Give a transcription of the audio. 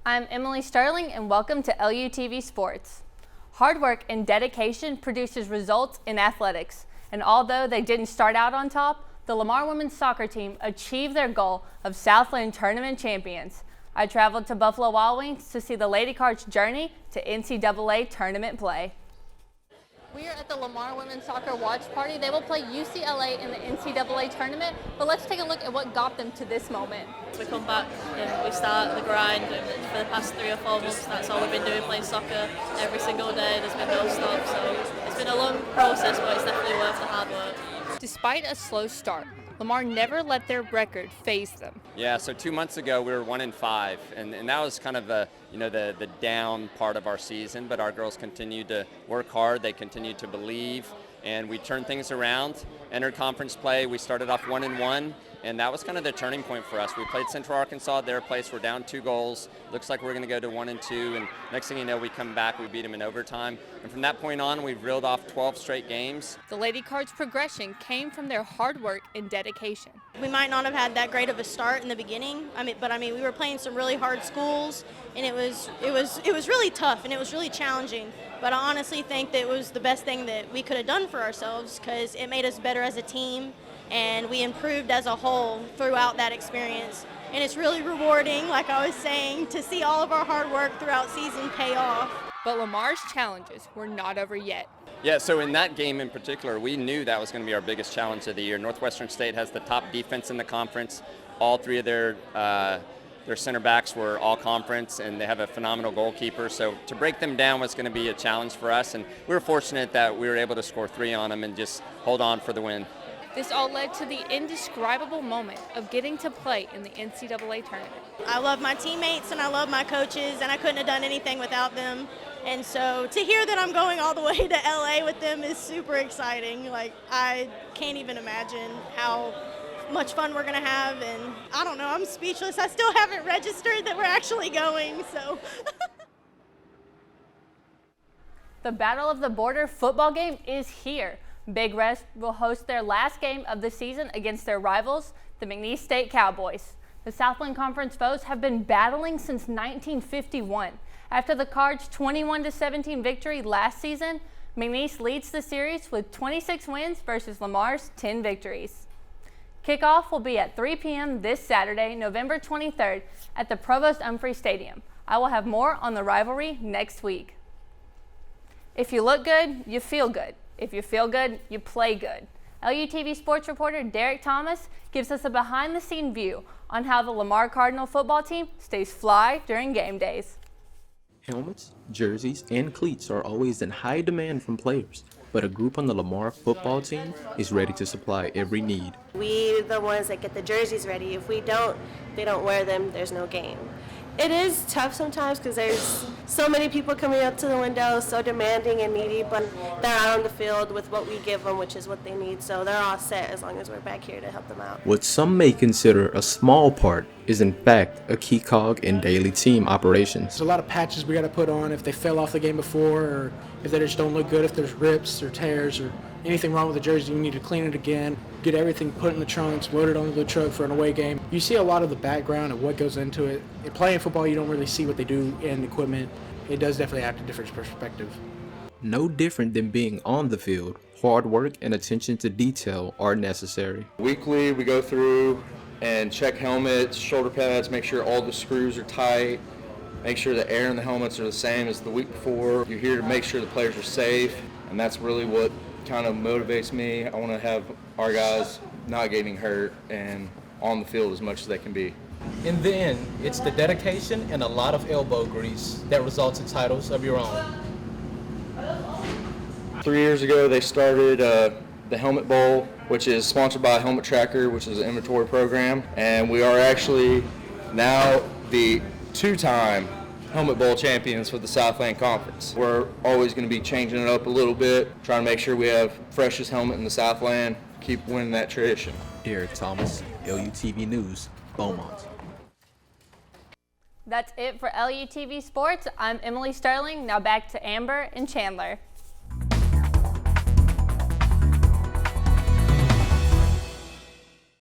I'm Emily Sterling and welcome to LUTV Sports. Hard work and dedication produces results in athletics, and although they didn't start out on top, the Lamar women's soccer team achieved their goal of Southland Tournament champions. I traveled to Buffalo Wild Wings to see the Lady Cards' journey to NCAA tournament play. We are at the Lamar women's soccer watch party. They will play UCLA in the NCAA tournament, but let's take a look at what got them to this moment. We come back and we start the grind, and for the past 3 or 4 months that's all we've been doing, playing soccer every single day. There's been no stop, so it's been a long process, but it's definitely worth the hard work. Despite a slow start, Lamar never let their record faze them. Yeah, so 2 months ago we were 1-5, and that was kind of the down part of our season. But our girls continued to work hard. They continued to believe, and we turned things around. Entered conference play. We started off 1-1, and that was kind of the turning point for us. We played Central Arkansas at their place. We're down 2 goals. Looks like we're going to go to 1-2, and next thing you know, we come back. We beat them in overtime, and from that point on, we've reeled off 12 straight games. The Lady Cards' progression came from their hard work and dedication. We might not have had that great of a start in the beginning. But we were playing some really hard schools, and it was really tough and it was really challenging. But I honestly think that it was the best thing that we could have done for ourselves because it made us better as a team, and we improved as a whole throughout that experience. And it's really rewarding, like I was saying, to see all of our hard work throughout season pay off. But Lamar's challenges were not over yet. Yeah, so in that game in particular, we knew that was going to be our biggest challenge of the year. Northwestern State has the top defense in the conference. All 3 of their center backs were all conference, and they have a phenomenal goalkeeper. So to break them down was going to be a challenge for us, and we were fortunate that we were able to score 3 on them and just hold on for the win. This all led to the indescribable moment of getting to play in the NCAA tournament. I love my teammates and I love my coaches, and I couldn't have done anything without them. And so to hear that I'm going all the way to LA with them is super exciting. Like, I can't even imagine how much fun we're going to have, and I don't know, I'm speechless. I still haven't registered that we're actually going, so. The Battle of the Border football game is here. Big Red will host their last game of the season against their rivals, the McNeese State Cowboys. The Southland Conference foes have been battling since 1951. After the Cards' 21-17 victory last season, McNeese leads the series with 26 wins versus Lamar's 10 victories. Kickoff will be at 3 p.m. this Saturday, November 23rd at the Provost Umphrey Stadium. I will have more on the rivalry next week. If you look good, you feel good. If you feel good, you play good. LUTV Sports reporter Derek Thomas gives us a behind-the-scene view on how the Lamar Cardinal football team stays fly during game days. Helmets, jerseys, and cleats are always in high demand from players, but a group on the Lamar football team is ready to supply every need. We're the ones that get the jerseys ready. If we don't, they don't wear them, there's no game. It is tough sometimes because there's so many people coming up to the window, so demanding and needy, but they're out on the field with what we give them, which is what they need, so they're all set as long as we're back here to help them out. What some may consider a small part is in fact a key cog in daily team operations. There's a lot of patches we got to put on if they fell off the game before, or if they just don't look good, if there's rips or tears or anything wrong with the jersey, you need to clean it again, get everything put in the trunks, loaded onto the truck for an away game. You see a lot of the background of what goes into it. In playing football, you don't really see what they do in equipment. It does definitely add a different perspective. No different than being on the field, hard work and attention to detail are necessary. Weekly, we go through and check helmets, shoulder pads, make sure all the screws are tight, make sure the air in the helmets are the same as the week before. You're here to make sure the players are safe, and that's really what kind of motivates me. I want to have our guys not getting hurt and on the field as much as they can be. In the end, it's the dedication and a lot of elbow grease that results in titles of your own. 3 years ago, they started the Helmet Bowl, which is sponsored by Helmet Tracker, which is an inventory program, and we are actually now the 2-time Helmet Bowl champions for the Southland Conference. We're always going to be changing it up a little bit, trying to make sure we have freshest helmet in the Southland, keep winning that tradition. Derek Thomas, LUTV News, Beaumont. That's it for LUTV Sports. I'm Emily Sterling. Now back to Amber and Chandler.